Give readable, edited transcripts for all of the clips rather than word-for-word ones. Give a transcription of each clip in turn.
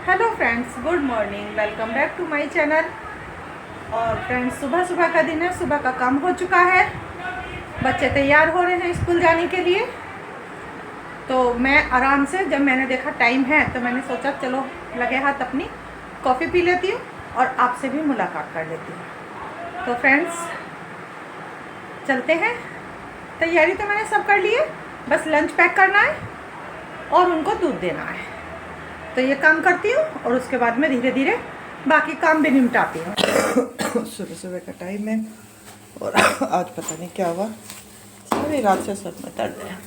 Hello friends, good morning, welcome back to my channel. और friends, सुबह सुबह का दिन है, सुबह का काम हो चुका है, बच्चे तैयार हो रहे हैं स्कूल जाने के लिए। तो मैं आराम से, जब मैंने देखा टाइम है तो मैंने सोचा चलो लगे हाथ अपनी कॉफ़ी पी लेती हूँ और आपसे भी मुलाकात कर लेती हूँ। तो फ्रेंड्स चलते हैं। तैयारी तो मैंने सब कर ली है, बस लंच पैक करना है और उनको दूध देना है। तो ये काम करती हूँ और उसके बाद में धीरे धीरे बाकी काम भी निपटाती हूँ। सुबह सुबह का टाइम है और आज पता नहीं क्या हुआ, सारी रात से सर में दर्द है।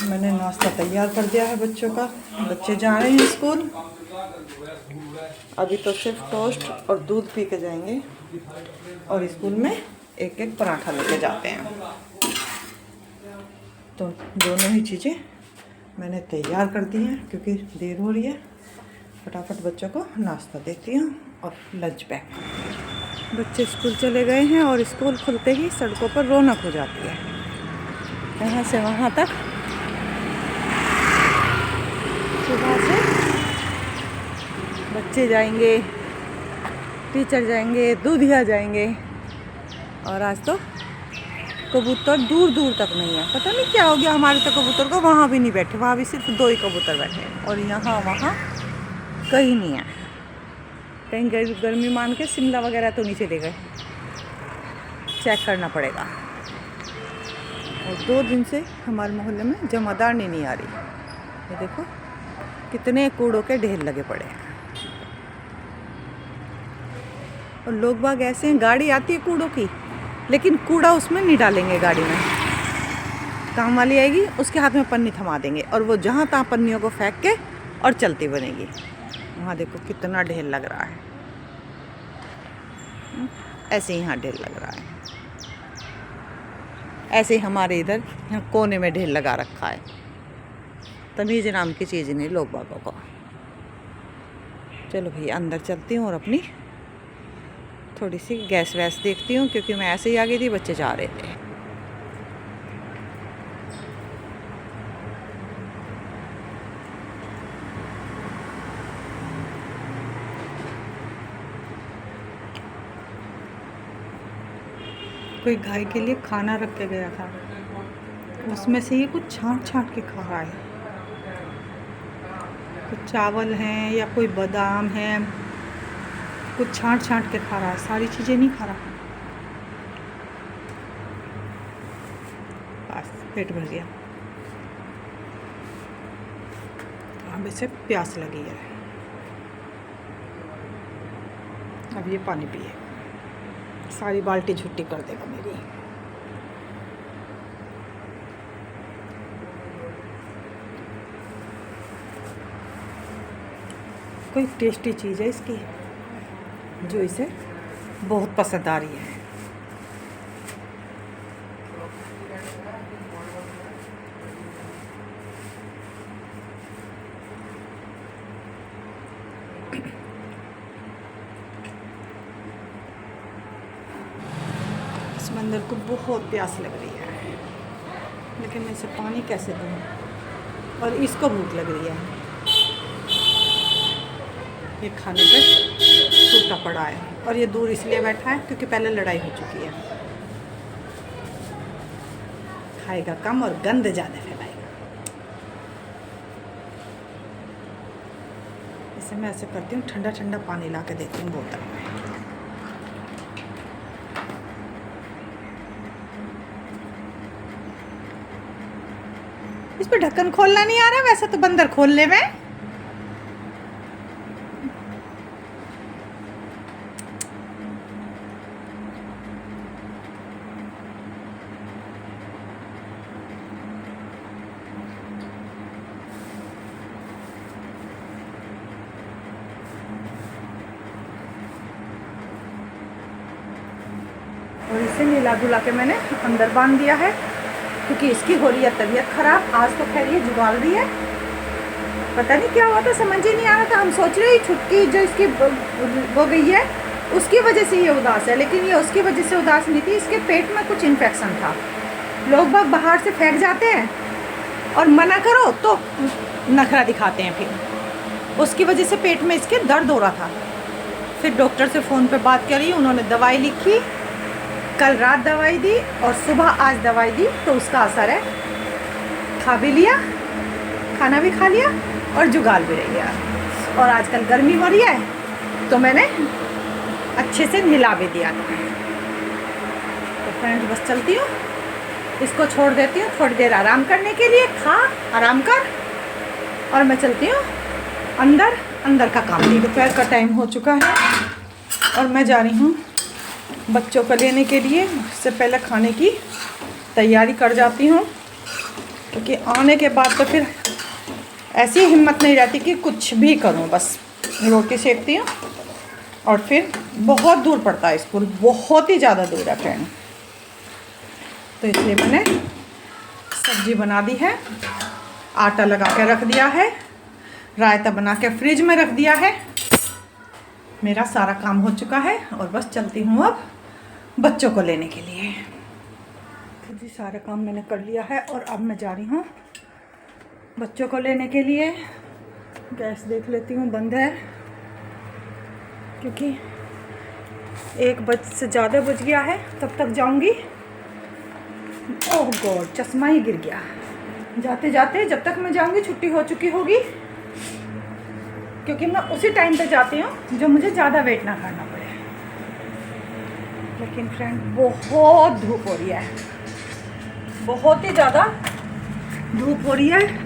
मैंने नाश्ता तैयार कर दिया है बच्चों का, बच्चे जा रहे हैं स्कूल। अभी तो सिर्फ टोस्ट और दूध पी के जाएंगे और स्कूल में एक एक पराठा लेके जाते हैं। तो दोनों ही चीज़ें मैंने तैयार कर दी हैं क्योंकि देर हो रही है। फटाफट बच्चों को नाश्ता देती हूँ और लंच पैक। बच्चे स्कूल चले गए हैं और स्कूल खुलते ही सड़कों पर रौनक हो जाती है। यहाँ से वहाँ तक सुबह से बच्चे जाएंगे, टीचर जाएंगे, दूधिया जाएंगे। और आज तो कबूतर दूर दूर तक नहीं है, पता नहीं क्या हो गया हमारे तो कबूतर को। वहाँ भी नहीं बैठे, वहाँ भी सिर्फ 2 ही कबूतर बैठे हैं और यहाँ वहाँ कहीं नहीं है। कहीं गर्मी मान के शिमला वगैरह तो नहीं चले गए, चेक करना पड़ेगा। और 2 दिन से हमारे मोहल्ले में जमादारनी नहीं आ रही। ये देखो कितने कूड़ों के ढेर लगे पड़े हैं। और लोग बाग ऐसे हैं, गाड़ी आती है कूड़ों की लेकिन कूड़ा उसमें नहीं डालेंगे गाड़ी में। काम वाली आएगी, उसके हाथ में पन्नी थमा देंगे और वो जहाँ तहाँ पन्नियों को फेंक के और चलती बनेगी। वहाँ देखो कितना ढेर लग रहा है, ऐसे ही यहाँ ढेर लग रहा है। ऐसे ही हमारे इधर यहाँ कोने में ढेर लगा रखा है। तमीज़ नाम की चीज़ नहीं लोग बागों को। चलो भाई अंदर चलती हूँ और अपनी थोड़ी सी गैस वैस देखती हूँ क्योंकि मैं ऐसे ही आ गई थी, बच्चे जा रहे थे। कोई गाय के लिए खाना रख के गया था, उसमें से ये कुछ छांट छांट के खा रहा है। कुछ चावल हैं या कोई बादाम है, कुछ छांट छांट के खा रहा है, सारी चीज़ें नहीं खा रहा। बस पेट भर गया। अब इसे प्यास लगी है, अब ये पानी पिए, सारी बाल्टी छुट्टी कर देगा मेरी। कोई टेस्टी चीज़ है इसकी जो इसे बहुत पसंद आ रही है। समंदर को बहुत प्यास लग रही है लेकिन मैं इसे पानी कैसे दूँ। और इसको भूख लग रही है, ये खाने पे टूटा पड़ा है। और ये दूर इसलिए बैठा है क्योंकि पहले लड़ाई हो चुकी है। खाएगा कम और गंद ज़्यादा फैलाएगा। इसे मैं ऐसे करती हूँ, ठंडा ठंडा पानी ला के देती हूँ बोतल में। इस पर ढक्कन खोलना नहीं आ रहा, वैसे तो बंदर खोल ले में। और इसे मिला धुला के मैंने अंदर बांध दिया है क्योंकि इसकी हो रही है तबीयत ख़राब। आज तो खैर ये जुगाल रही है, पता नहीं क्या हुआ था, समझ ही नहीं आ रहा था। हम सोच रहे छुटकी जो इसकी हो गई है उसकी वजह से ये उदास है, लेकिन ये उसकी वजह से उदास नहीं थी, इसके पेट में कुछ इन्फेक्शन था। लोग बाग बाहर से फेंक जाते हैं और मना करो तो नखरा दिखाते हैं। फिर उसकी वजह से पेट में इसके दर्द हो रहा था। फिर डॉक्टर से फ़ोन पे बात करी, उन्होंने दवाई लिखी, कल रात दवाई दी और सुबह आज दवाई दी, तो उसका असर है। खा भी लिया, खाना भी खा लिया और जुगाल भी रह गया। और आजकल गर्मी हो रही है तो मैंने अच्छे से नहला भी दिया था। तो फ्रेंड्स बस चलती हूँ, इसको छोड़ देती हूँ थोड़ी देर आराम करने के लिए। खा, आराम कर, और मैं चलती हूँ अंदर का काम। दोपहर का टाइम हो चुका है और मैं जा रही हूँ बच्चों को लेने के लिए। उससे पहले खाने की तैयारी कर जाती हूँ, क्योंकि आने के बाद तो फिर ऐसी हिम्मत नहीं रहती कि कुछ भी करूँ। बस रोटी सेकती हूँ और फिर बहुत दूर पड़ता है स्कूल, बहुत ही ज़्यादा दूर है फ्रेंड। तो इसलिए मैंने सब्जी बना दी है, आटा लगा के रख दिया है, रायता बना के फ्रिज में रख दिया है। मेरा सारा काम हो चुका है और बस चलती हूँ अब बच्चों को लेने के लिए। तो जी सारा काम मैंने कर लिया है और अब मैं जा रही हूँ बच्चों को लेने के लिए। गैस देख लेती हूँ बंद है, क्योंकि 1 से ज़्यादा बज गया है, तब तक जाऊँगी। ओह गॉड, चश्मा ही गिर गया। जाते जाते जब तक मैं जाऊँगी छुट्टी हो चुकी होगी, क्योंकि मैं उसी टाइम पे जाती हूँ जो मुझे ज़्यादा वेट ना करना पड़े। लेकिन फ्रेंड बहुत धूप हो रही है, बहुत ही ज़्यादा धूप हो रही है।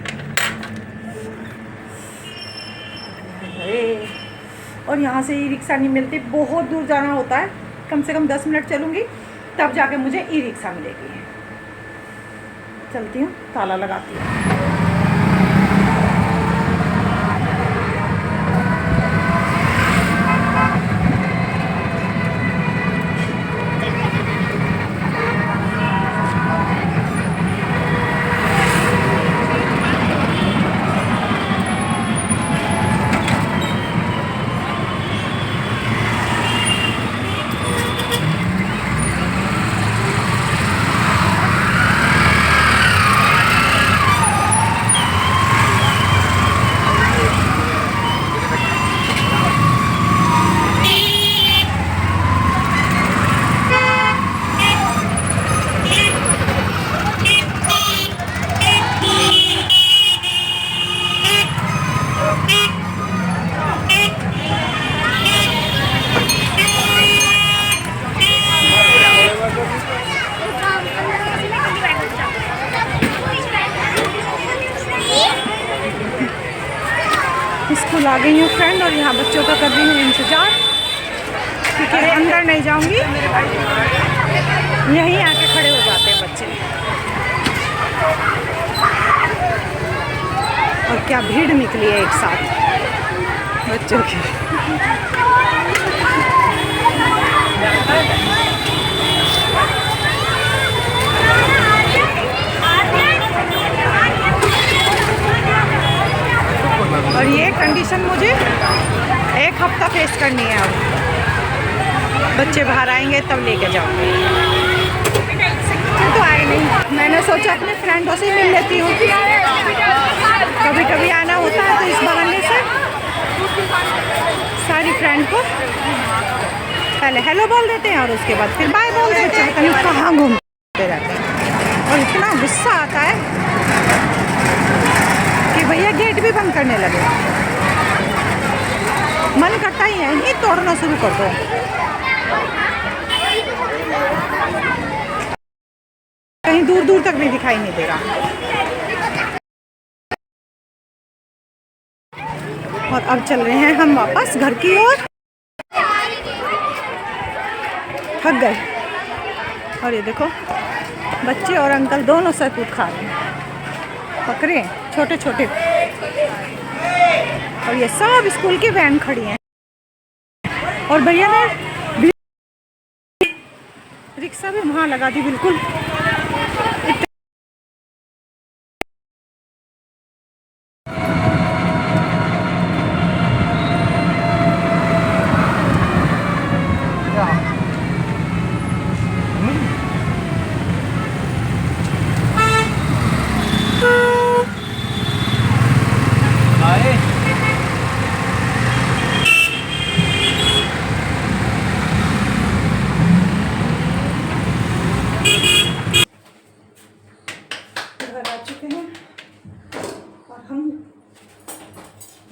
और यहाँ से ई रिक्शा नहीं मिलती, बहुत दूर जाना होता है। कम से कम 10 मिनट चलूँगी तब जाके मुझे ई रिक्शा मिलेगी। चलती हूँ, ताला लगाती हूँ। स्कूल आ गई हूँ फ्रेंड और यहाँ बच्चों का कर रही हूँ इंतज़ार, क्योंकि अंदर नहीं जाऊँगी, यहीं आके खड़े हो जाते हैं बच्चे। और क्या भीड़ निकली है एक साथ बच्चों की। और ये कंडीशन मुझे 1 हफ्ता फेस करनी है। अब बच्चे बाहर आएंगे तब लेके जाऊँगी, तो आए नहीं। मैंने सोचा अपने फ्रेंडों से मिल लेती हूँ, कभी कभी आना होता है, तो इस बहाने से सारी फ्रेंड को पहले हेलो बोल देते हैं और उसके बाद फिर बाय बोल देते हैं। कहीं कहाँ घूमते रहते हैं। और इतना गुस्सा आता है कि भैया गेट भी बंद करने लगे। मन करता ही है ये तोड़ना शुरू कर दो। कहीं दूर दूर तक भी दिखाई नहीं दे रहा। और अब चल रहे हैं हम वापस घर की ओर। थक गए। और ये देखो बच्चे और अंकल दोनों सहतूत खा रहे हैं, बकरे छोटे छोटे। और ये सब स्कूल की वैन खड़ी हैं। और भैया ने रिक्शा भी वहाँ लगा दी बिल्कुल।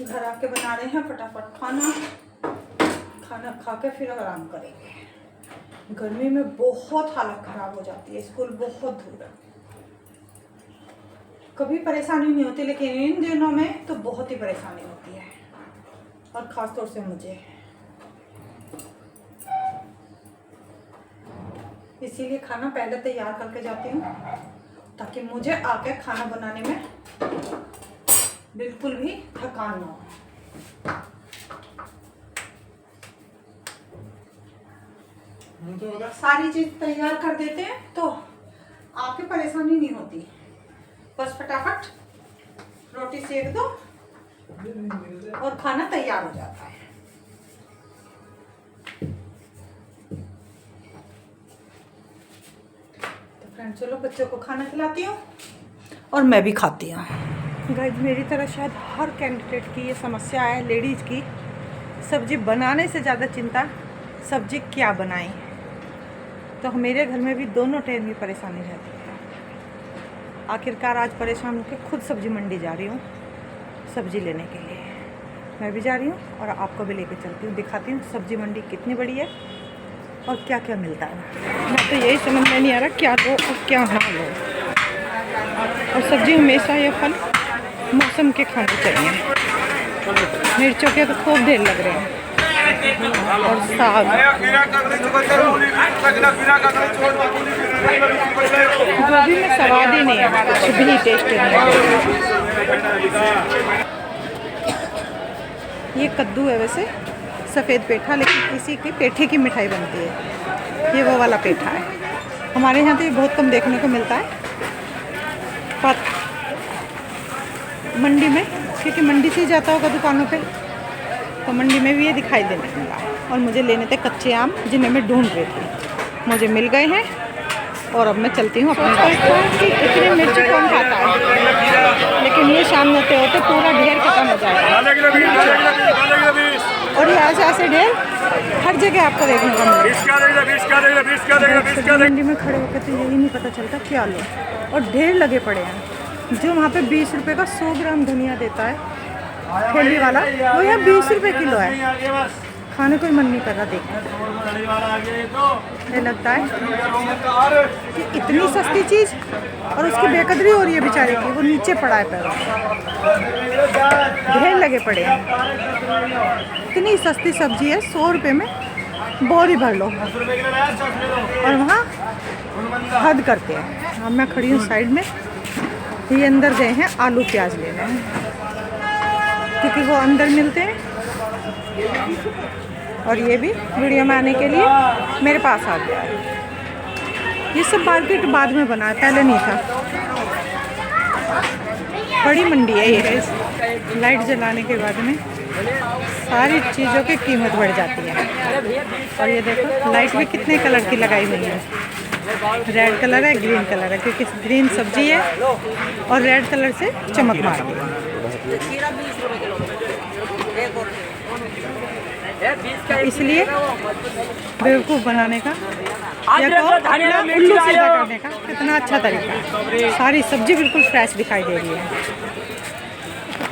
घर आके बना रहे हैं फटाफट खाना। खाना खा के फिर आराम करेंगे। गर्मी में बहुत हालत ख़राब हो जाती है, स्कूल बहुत दूर है। कभी परेशानी नहीं होती, लेकिन इन दिनों में तो बहुत ही परेशानी होती है, और ख़ास तौर से मुझे। इसीलिए खाना पहले तैयार करके जाती हूँ, ताकि मुझे आके खाना बनाने में बिल्कुल भी थकान ना हो। सारी चीज़ तैयार कर देते हैं तो आके परेशानी नहीं होती। बस फटाफट रोटी सेक दो और खाना तैयार हो जाता है। तो फ्रेंड्स चलो बच्चों को खाना खिलाती हूँ और मैं भी खाती हूँ। गाइस मेरी तरह शायद हर कैंडिडेट की ये समस्या है, लेडीज़ की। सब्जी बनाने से ज़्यादा चिंता सब्जी क्या बनाएं। तो मेरे घर में भी दोनों टाइम की परेशानी रहती है। आखिरकार आज परेशान होकर खुद सब्जी मंडी जा रही हूँ सब्जी लेने के लिए। मैं भी जा रही हूँ और आपको भी लेके चलती हूँ, दिखाती हूँ सब्जी मंडी कितनी बड़ी है और क्या क्या मिलता है। मैं तो यही समझ में नहीं आ रहा क्या लो और क्या ना लो। और सब्जी हमेशा ये फल मौसम के खाने चाहिए। मिर्चों के तो खूब ढेर लग रहे हैं, और साग। गोभी में स्वाद ही नहीं है, कुछ भी टेस्ट नहीं है। ये कद्दू है वैसे, सफ़ेद पेठा, लेकिन इसी की पेठे की मिठाई बनती है। ये वो वाला पेठा है। हमारे यहाँ तो ये बहुत कम देखने को मिलता है, पर मंडी में, क्योंकि मंडी से ही जाता होगा दुकानों पे, तो मंडी में भी ये दिखाई देने मिला। और मुझे लेने थे कच्चे आम, जिन्हें मैं ढूंढ रही थी। मुझे मिल गए हैं और अब मैं चलती हूँ अपने रास्ते। इतनी मिर्ची कौन खाता है, लेकिन ये शाम होते होते पूरा ढेर खत्म हो जाएगा। और यहाँ से ऐसे ढेर हर जगह आपको देखने को मिलेगा। मंडी में खड़े होकर तो यही नहीं पता चलता क्या लो, और ढेर लगे पड़े हैं। जो वहाँ पे 20 रुपये का 100 ग्राम धनिया देता है ठेली वाला, वो यहाँ 20 रुपये किलो है। खाने को ही मन नहीं कर रहा देखने। ये लगता है कि इतनी सस्ती चीज़ और उसकी बेकदरी हो रही है बेचारे की। वो नीचे पड़ा है पैर, ढेर लगे पड़े हैं। इतनी सस्ती सब्जी है, 100 रुपये में बोरी भर लो, और वहाँ हद करते हैं। अब मैं खड़ी हूँ साइड में, ये अंदर गए हैं आलू प्याज लेने, क्योंकि वो अंदर मिलते हैं। और ये भी वीडियो में आने के लिए मेरे पास आ गया है। ये सब मार्केट बाद में बना है, पहले नहीं था। बड़ी मंडी है ये। लाइट जलाने के बाद में सारी चीज़ों की कीमत बढ़ जाती है। और ये देखो लाइट भी कितने कलर की लगाई हुई है। रेड कलर है, ग्रीन कलर है, क्योंकि ग्रीन सब्जी है और रेड कलर से चमक मारती है। इसलिए बेवकूफ़ बनाने का या तो अपना उल्लू सीधा करने का कितना अच्छा तरीका है। सारी सब्जी बिल्कुल फ्रेश दिखाई दे रही है।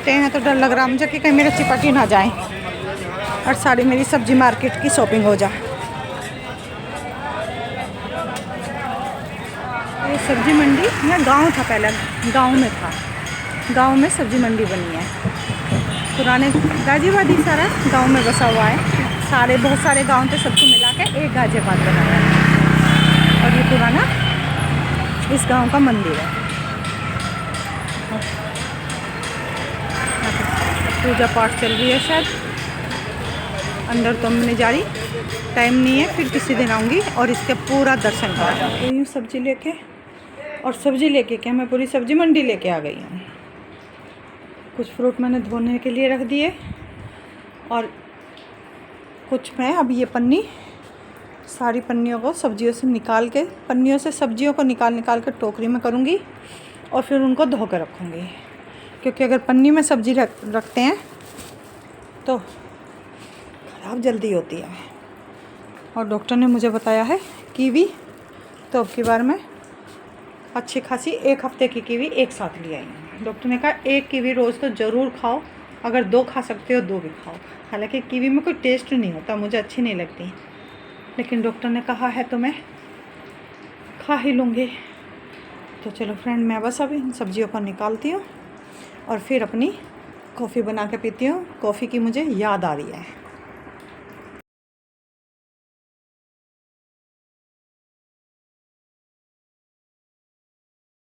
देखते हैं तो डर लग रहा मुझे कि कहीं मेरे चिपटी ना जाए और सारी मेरी सब्जी मार्केट की शॉपिंग हो जाए। ये सब्जी मंडी यहाँ गांव था, पहले गांव में था। गांव में सब्जी मंडी बनी है। पुराने गाजियाबाद ही सारा गांव में बसा हुआ है। सारे बहुत सारे गांव थे, सबको मिला के एक गाजियाबाद बनाया है। और ये पुराना इस गांव का मंदिर है। पूजा पाठ चल रही है शायद। अंदर तो मैं नहीं जा रही, टाइम नहीं है, फिर किसी दिन आऊँगी और इसके पूरा दर्शन करूँगी। यूँ सब्जी लेके, और सब्जी लेके क्या, मैं पूरी सब्जी मंडी लेके आ गई हूँ। कुछ फ्रूट मैंने धोने के लिए रख दिए, और कुछ मैं अब ये पन्नी, सारी पन्नियों को सब्जियों से निकाल के, पन्नियों से सब्जियों को निकाल के टोकरी में करूँगी और फिर उनको धो के रखूँगी। क्योंकि अगर पन्नी में सब्जी रखते हैं तो ख़राब जल्दी होती है। और डॉक्टर ने मुझे बताया है कीवी, तो अब की बार मैं अच्छी खासी 1 हफ्ते की कीवी एक साथ ले आई हूँ। डॉक्टर ने कहा 1 कीवी रोज़ तो ज़रूर खाओ, अगर 2 खा सकते हो 2 भी खाओ। हालांकि कीवी में कोई टेस्ट नहीं होता, मुझे अच्छी नहीं लगती, लेकिन डॉक्टर ने कहा है तो मैं खा ही लूँगी। तो चलो फ्रेंड, मैं बस अभी इन सब्जियों को निकालती हूँ और फिर अपनी कॉफ़ी बना के पीती हूँ। कॉफ़ी की मुझे याद आ रही है।